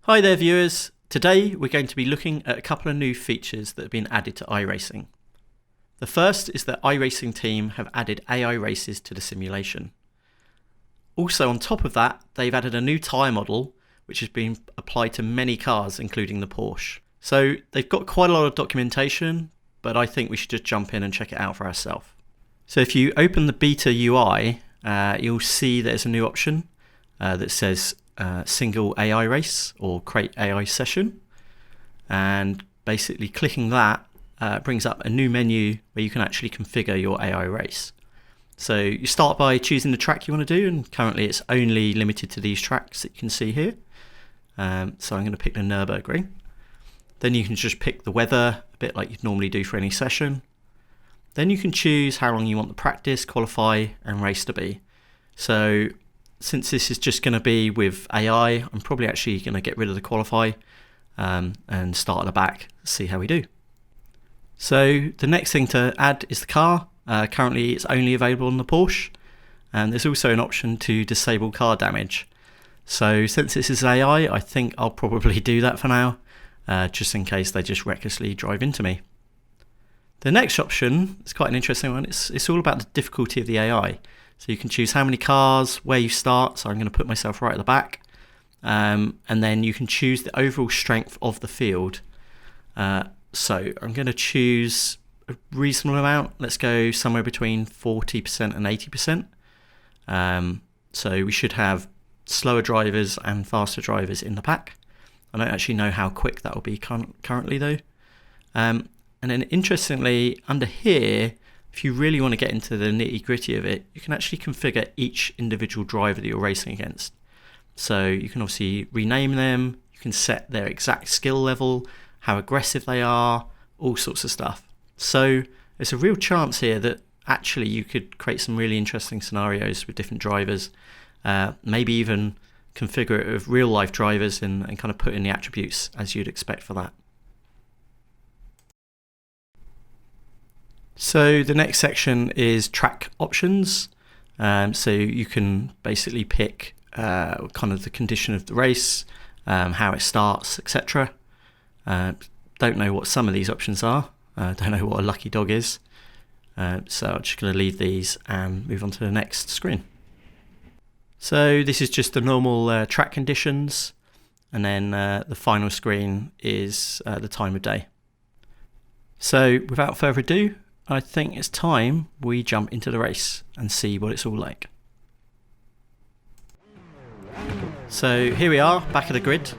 Hi there viewers, today we're going to be looking at a couple of new features that have been added to iRacing. The first is that iRacing team have added AI races to the simulation. Also on top of that, they've added a new tyre model which has been applied to many cars including the Porsche. So they've got quite a lot of documentation, but I think we should just jump in and check it out for ourselves. So if you open the beta UI, you'll see there's a new option that says single AI race or create AI session, and basically clicking that brings up a new menu where you can actually configure your AI race. So you start by choosing the track you want to do, and currently it's only limited to these tracks that you can see here. So I'm going to pick the Nürburgring. Then you can just pick the weather, a bit like you'd normally do for any session. Then you can choose how long you want the practice, qualify and race to be. So since this is just going to be with AI, I'm probably actually going to get rid of the qualify and start at the back, see how we do. So the next thing to add is the car. Currently it's only available on the Porsche, and there's also an option to disable car damage. So since this is AI, I think I'll probably do that for now, just in case they just recklessly drive into me. The next option is quite an interesting one. It's all about the difficulty of the AI. So you can choose how many cars, where you start. So I'm going to put myself right at the back. And then you can choose the overall strength of the field. So I'm going to choose a reasonable amount. Let's go somewhere between 40% and 80%. So we should have slower drivers and faster drivers in the pack. I don't actually know how quick that will be currently though. And then interestingly, under here, if you really want to get into the nitty gritty of it, you can actually configure each individual driver that you're racing against. So you can obviously rename them, you can set their exact skill level, how aggressive they are, all sorts of stuff. So there's a real chance here that actually you could create some really interesting scenarios with different drivers, maybe even configure it with real life drivers and kind of put in the attributes as you'd expect for that. So the next section is track options. So you can basically pick kind of the condition of the race, how it starts, etc. Don't know what some of these options are. Don't know what a lucky dog is. So I'm just going to leave these and move on to the next screen. So this is just the normal track conditions, and then the final screen is the time of day. So without further ado, I think it's time we jump into the race and see what it's all like. So here we are, back at the grid.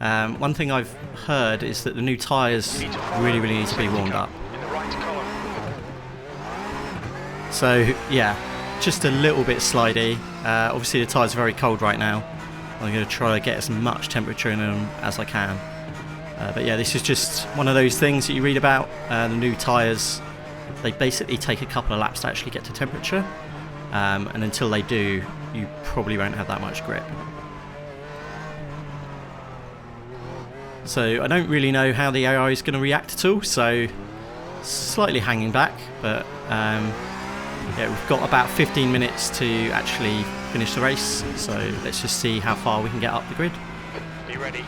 One thing I've heard is that the new tyres really need to be warmed up. So yeah, just a little bit slidey. Obviously the tyres are very cold right now. I'm going to try to get as much temperature in them as I can. But yeah, this is just one of those things that you read about, the new tyres. They basically take a couple of laps to actually get to temperature, and until they do, you probably won't have that much grip. So I don't really know how the AI is going to react at all, so slightly hanging back, but yeah, we've got about 15 minutes to actually finish the race, so let's just see how far we can get up the grid. Be ready.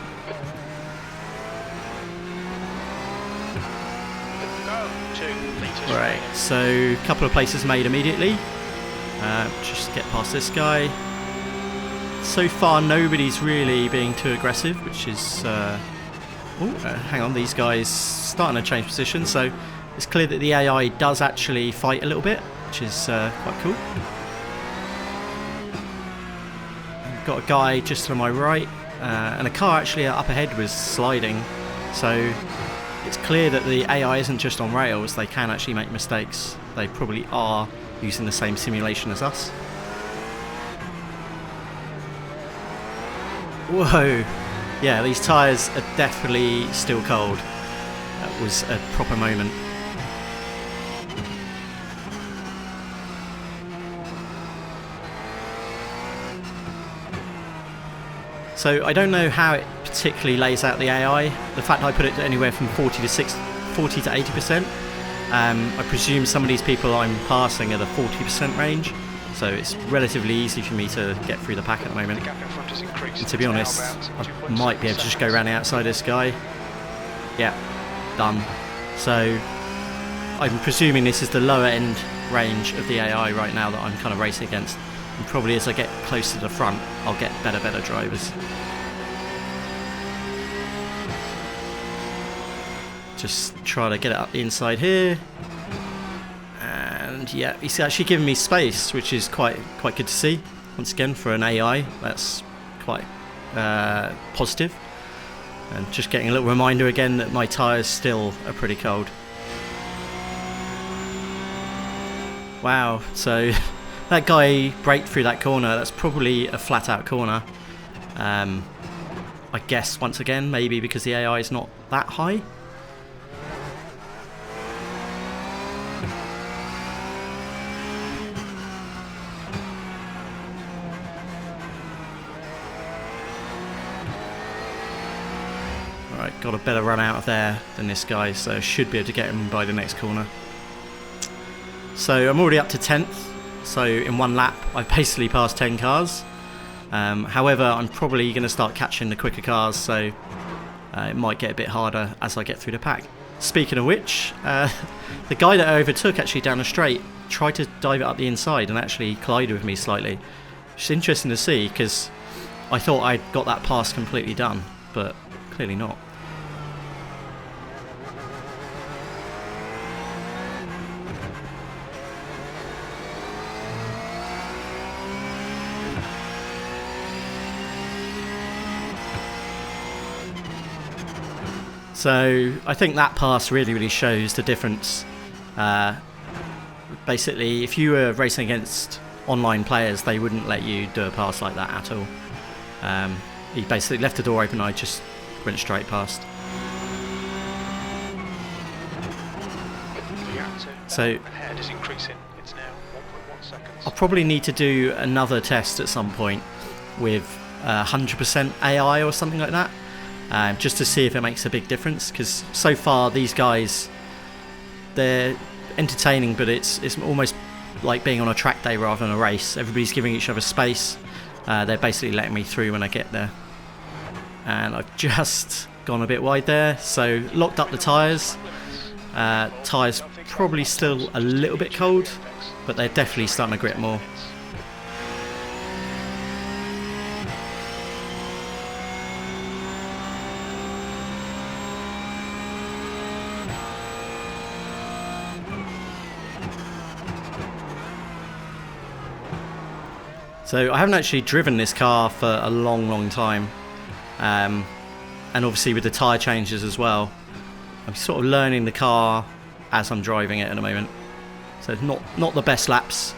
Right, so a couple of places made immediately. Just get past this guy. So far nobody's really being too aggressive, which is hang on, these guys starting to change position, so it's clear that the AI does actually fight a little bit, which is quite cool. Got a guy just to my right, and a car actually up ahead was sliding, so it's clear that the AI isn't just on rails. They can actually make mistakes. They probably are using the same simulation as us. Whoa! Yeah, these tyres are definitely still cold. That was a proper moment. So I don't know how it particularly lays out the AI. The fact I put it to anywhere from 40 to 80%. I presume some of these people I'm passing are the 40% range. so it's relatively easy for me to get through the pack at the moment. And to be honest, I might be able to just go around the outside of this guy. Yeah, done. So I'm presuming this is the lower end range of the AI right now that I'm kind of racing against, and probably as I get close to the front I'll get better drivers. Just try to get it up the inside here, and yeah, he's actually giving me space, which is quite good to see. Once again, for an AI, that's quite positive. And just getting a little reminder again that my tyres still are pretty cold. Wow, so that guy braked through that corner. That's probably a flat out corner. I guess once again, maybe because the AI is not that high. Alright, got a better run out of there than this guy, so should be able to get him by the next corner. So I'm already up to 10th, so in one lap I've basically passed 10 cars. However, I'm probably going to start catching the quicker cars, so it might get a bit harder as I get through the pack. Speaking of which, the guy that I overtook actually down the straight tried to dive it up the inside and actually collided with me slightly. It's interesting to see, because I thought I'd got that pass completely done, but clearly not. So I think that pass really shows the difference. Basically, if you were racing against online players, they wouldn't let you do a pass like that at all. He basically left the door open, I just went straight past. So I'll probably need to do another test at some point with 100% AI or something like that. Just to see if it makes a big difference, because so far these guys, they're entertaining, but it's almost like being on a track day rather than a race. Everybody's giving each other space. They're basically letting me through when I get there, and I've just gone a bit wide there, so locked up the tyres. Tyres probably still a little bit cold, but they're definitely starting to grip more. So I haven't actually driven this car for a long time, and obviously with the tyre changes as well, I'm sort of learning the car as I'm driving it at the moment. So it's not the best laps.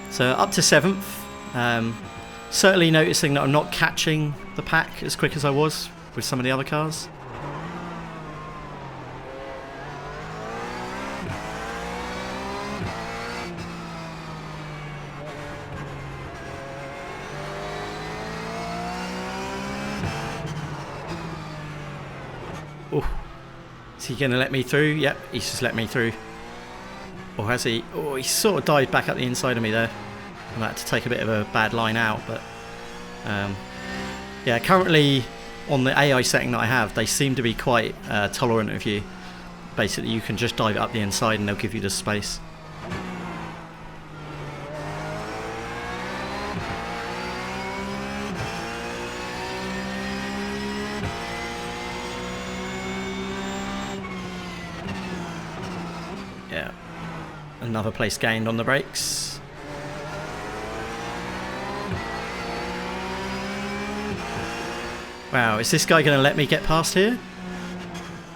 So up to 7th, certainly noticing that I'm not catching the pack as quick as I was with some of the other cars. Oh, is he going to let me through? Yep, he's just let me through. Or has he? Oh, he sort of dived back up the inside of me there. I had to take a bit of a bad line out, but yeah, currently on the AI setting that I have, they seem to be quite tolerant of you. Basically, you can just dive it up the inside and they'll give you the space. Yeah, another place gained on the brakes. Wow, is this guy going to let me get past here?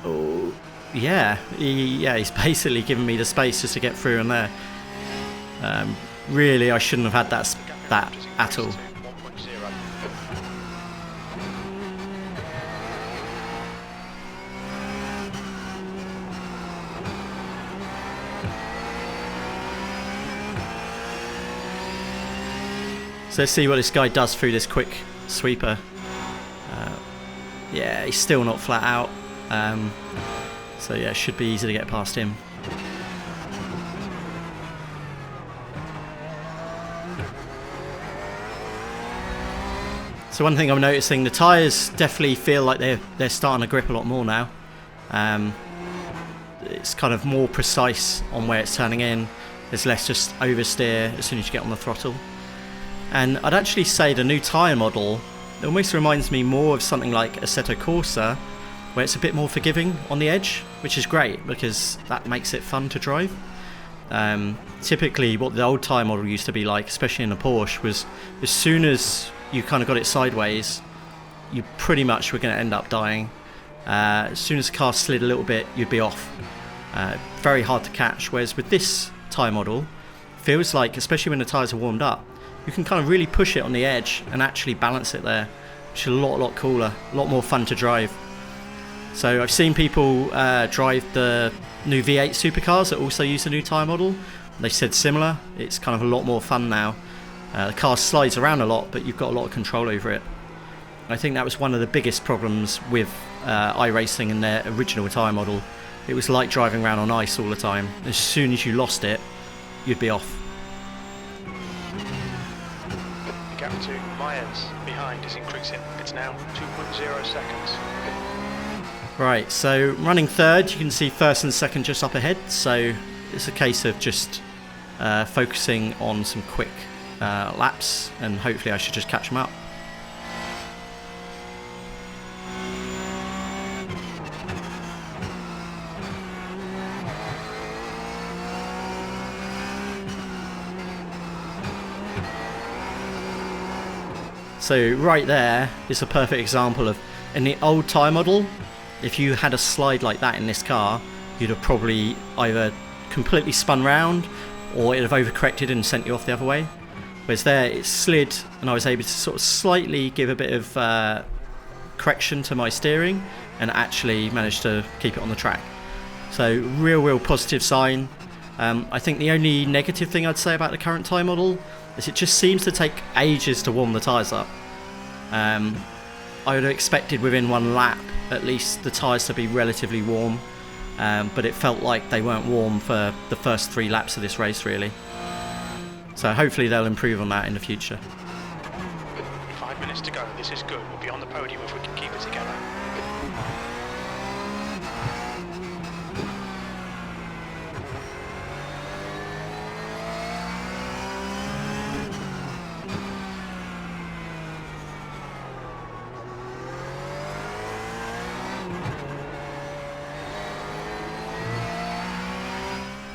Oh, yeah. He's basically giving me the space just to get through in there. Really, I shouldn't have had that at all. So let's see what this guy does through this quick sweeper. Yeah, he's still not flat out. So yeah, it should be easy to get past him. So one thing I'm noticing, the tyres definitely feel like they're starting to grip a lot more now. It's kind of more precise on where it's turning in. There's less just oversteer as soon as you get on the throttle. And I'd actually say the new tyre model, it almost reminds me more of something like Assetto Corsa, where it's a bit more forgiving on the edge, which is great because that makes it fun to drive. Typically what the old tyre model used to be like, especially in a Porsche, was as soon as you kind of got it sideways, you pretty much were going to end up dying. As soon as the car slid a little bit, you'd be off. Very hard to catch, whereas with this tyre model, feels like, especially when the tyres are warmed up, you can kind of really push it on the edge and actually balance it there, which is a lot cooler, a lot more fun to drive. So I've seen people drive the new V8 supercars that also use the new tyre model. They said similar, it's kind of a lot more fun now. The car slides around a lot, but you've got a lot of control over it. I think that was one of the biggest problems with iRacing and their original tyre model. It was like driving around on ice all the time. As soon as you lost it, you'd be off. The gap to Myers behind is increasing. It's now 2.0 seconds. Right, so running third, you can see first and second just up ahead. So it's a case of just focusing on some quick laps, and hopefully I should just catch them up. So right there is a perfect example of, in the old tyre model, if you had a slide like that in this car, you'd have probably either completely spun round or it'd have overcorrected and sent you off the other way. Whereas there, it slid and I was able to sort of slightly give a bit of correction to my steering and actually managed to keep it on the track. So real positive sign. I think the only negative thing I'd say about the current tyre model is it just seems to take ages to warm the tyres up. I would have expected within one lap at least the tyres to be relatively warm, but it felt like they weren't warm for the first 3 laps of this race really. So hopefully they'll improve on that in the future. 5 minutes to go, this is good, we'll be on the podium if we can keep it together.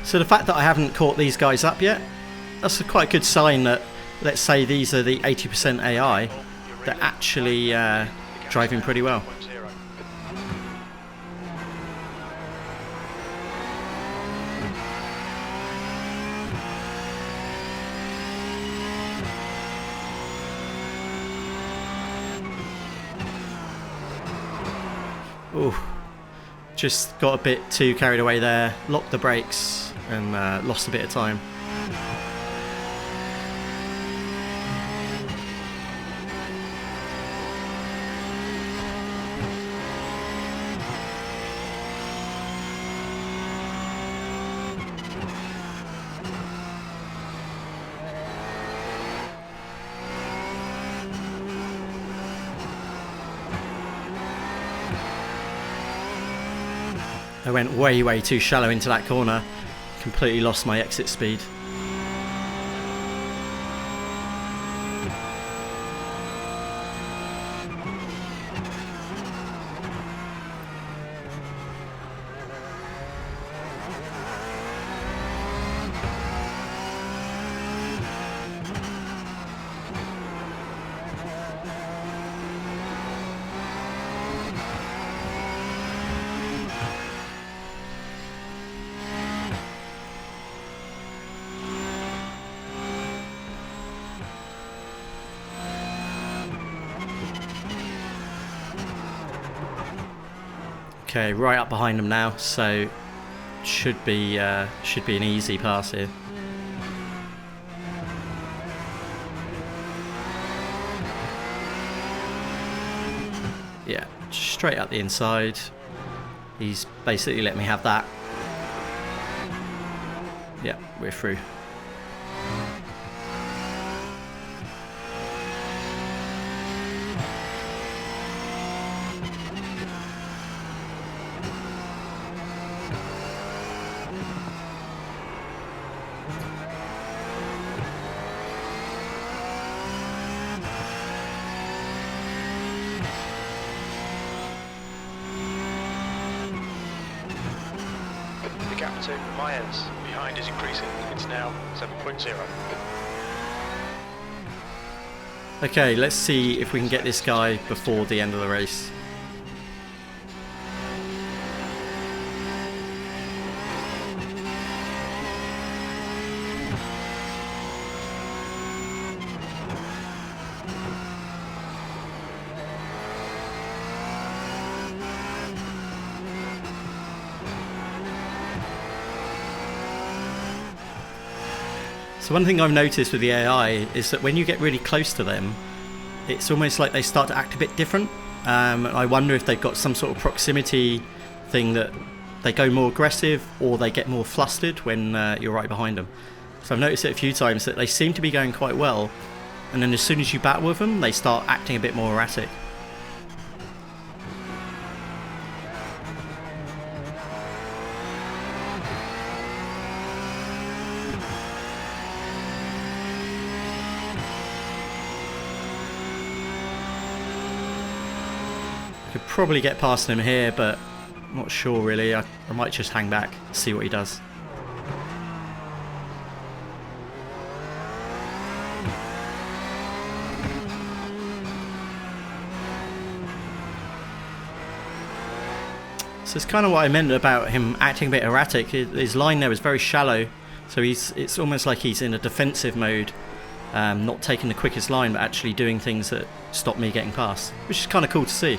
So the fact that I haven't caught these guys up yet, that's quite a good sign that, let's say these are the 80% AI, they're actually driving pretty well. Ooh, just got a bit too carried away there, locked the brakes and lost a bit of time. I went way too shallow into that corner, completely lost my exit speed. Okay, right up behind them now, so should be an easy pass here. Yeah, straight up the inside. He's basically let me have that. Yeah, we're through. The gap to Myers behind is increasing. It's now 7.0. Okay, let's see if we can get this guy before the end of the race. So one thing I've noticed with the AI is that when you get really close to them, it's almost like they start to act a bit different. I wonder if they've got some sort of proximity thing that they go more aggressive or they get more flustered when you're right behind them. So I've noticed it a few times that they seem to be going quite well, and then as soon as you battle with them, they start acting a bit more erratic. Could probably get past him here, but I'm not sure really. I might just hang back, see what he does. So it's kind of what I meant about him acting a bit erratic. His line there was very shallow, so it's almost like he's in a defensive mode, not taking the quickest line, but actually doing things that stop me getting past, which is kind of cool to see.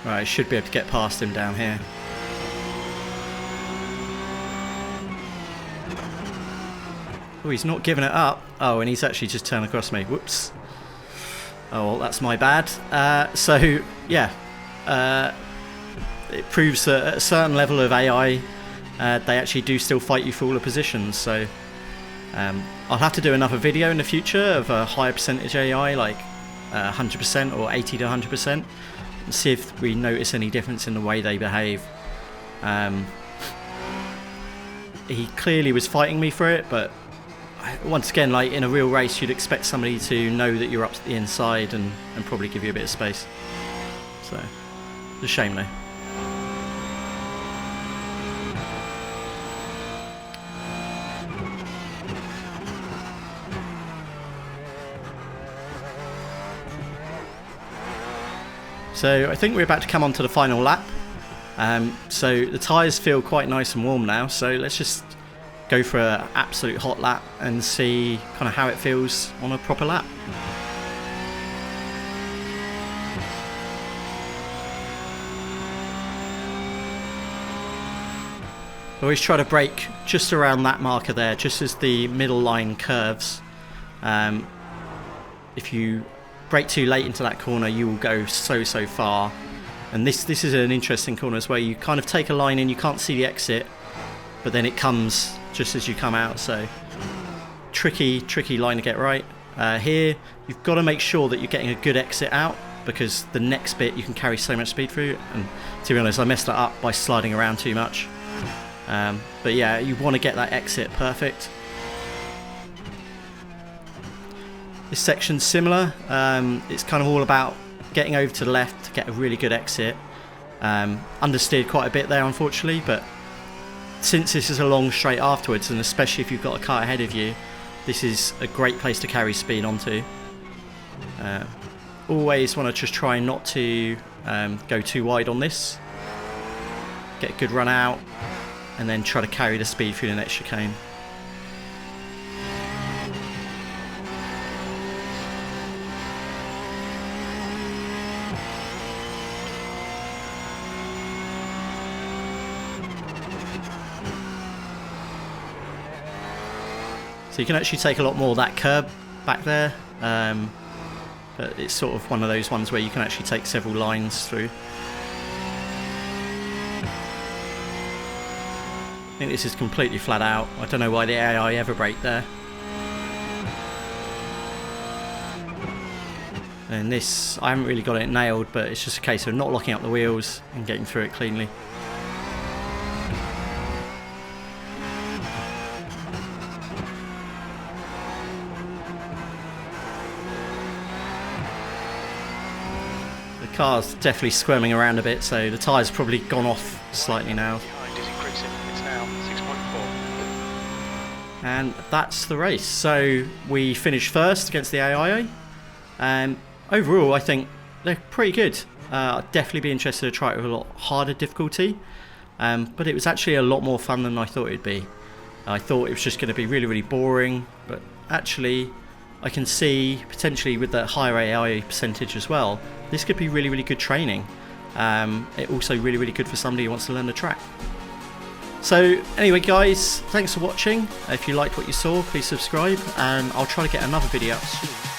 Right, I should be able to get past him down here. Oh, he's not giving it up. Oh, and he's actually just turned across me. Whoops. Oh, well, that's my bad. So, yeah. It proves that at a certain level of AI, they actually do still fight you for all the positions. So, I'll have to do another video in the future of a higher percentage AI, like 100% or 80 to 100%. See if we notice any difference in the way they behave. He clearly was fighting me for it, but once again, like in a real race, you'd expect somebody to know that you're up to the inside and probably give you a bit of space. So, it's a shame though. So I think we're about to come on to the final lap. So the tyres feel quite nice and warm now, so let's just go for an absolute hot lap and see kind of how it feels on a proper lap. Always try to brake just around that marker there, just as the middle line curves. If you brake too late into that corner, you will go so far. And this is an interesting corner as well. You kind of take a line in, you can't see the exit, but then it comes just as you come out. So tricky line to get right. Here you've got to make sure that you're getting a good exit out, because the next bit you can carry so much speed through. And to be honest, I messed that up by sliding around too much. But yeah, you want to get that exit perfect. This section's similar. It's kind of all about getting over to the left to get a really good exit. Understeered quite a bit there, unfortunately, but since this is a long straight afterwards, and especially if you've got a car ahead of you, this is a great place to carry speed onto. Always want to just try not to go too wide on this. Get a good run out, and then try to carry the speed through the next chicane. So you can actually take a lot more of that curb back there, but it's sort of one of those ones where you can actually take several lines through. I think this is completely flat out. I don't know why the AI ever brake there. And this, I haven't really got it nailed, but it's just a case of not locking up the wheels and getting through it cleanly. The car's definitely squirming around a bit, so the tyre's probably gone off slightly now. It's now 6.4. And that's the race. So we finished first against the AIA. Overall, I think they're pretty good. I'd definitely be interested to try it with a lot harder difficulty, but it was actually a lot more fun than I thought it'd be. I thought it was just going to be really, really boring, but actually I can see potentially with the higher AI percentage as well, this could be really, really good training. It also really, really good for somebody who wants to learn the track. So anyway guys, thanks for watching. If you liked what you saw, please subscribe, and I'll try to get another video up soon.